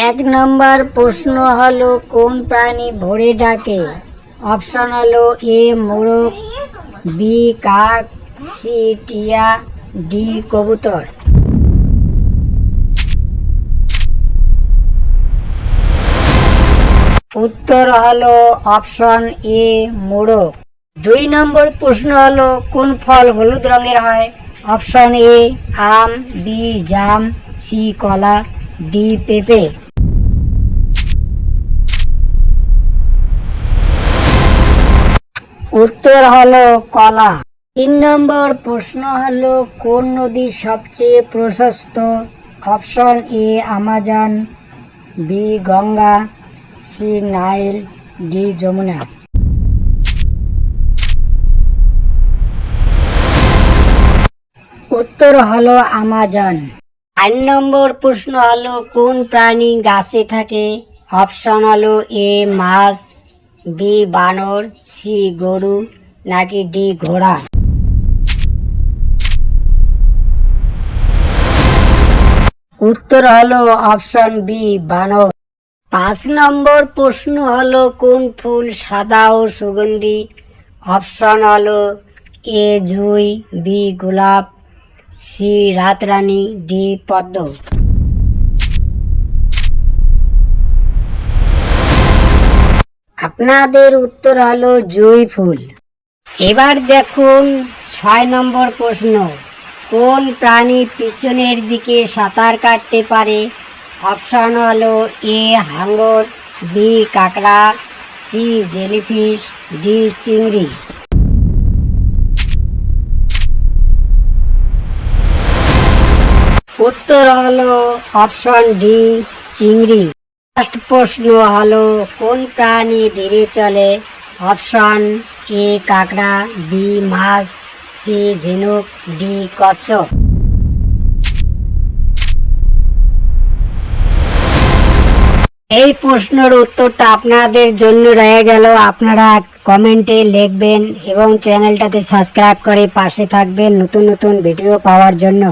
এক নম্বর প্রশ্ন হলো কোন প্রাণী ভোরে ডাকে? অপশন হলো এ মোরগ, বি কাক, সি টিয়া, ডি কবুতর। উত্তর হলো অপশন এ মোরগ। দুই নম্বর প্রশ্ন হলো কোন ফল হলুদ রঙের হয়? অপশন এ আম, বি জাম, সি কলা, ডি পেঁপে। উত্তর হলো কলা। তিন নম্বর প্রশ্ন হলো কোন নদী সবচেয়ে প্রশস্ত? Option A Amazon, B Ganga, C Nile, D Yamuna. উত্তর হলো আমাজন। 4 নম্বর প্রশ্ন হলো কোন প্রাণী গাছে থাকে? অপশন হলো এ মাছ, বি বানর, সি গরু, নাকি ডি ঘোড়া। উত্তর হলো অপশন বি বানর। 5 নম্বর প্রশ্ন হলো কোন ফুল সাদা ও সুগন্ধি? অপশন হলো এ জুঁই, বি গোলাপ, সি রাতরানী, ডি পদ্ম। আপনাদের উত্তর হলো জুঁই ফুল। এবার দেখুন 6 নম্বর প্রশ্ন কোন প্রাণী পিছনের দিকে সাঁতার কাটতে পারে? অপশন হলো এ হাঙর, বি কাঁকড়া, সি জেলিফিশ, ডি চিংড়ি। উত্তর হলো অপশন ডি চিংড়ি। ফার্স্ট প্রশ্ন হলো কোন প্রাণী ধীরে চলে? অপশন এ কাঁকড়া, বি মাছ, সি ঝিনুক, ডি কচ্ছপ। এই প্রশ্নের উত্তরটা আপনাদের জন্য রয়ে গেল। আপনারা কমেন্টে লিখবেন এবং চ্যানেলটাতে সাবস্ক্রাইব করে পাশে থাকবেন নতুন নতুন ভিডিও পাওয়ার জন্য।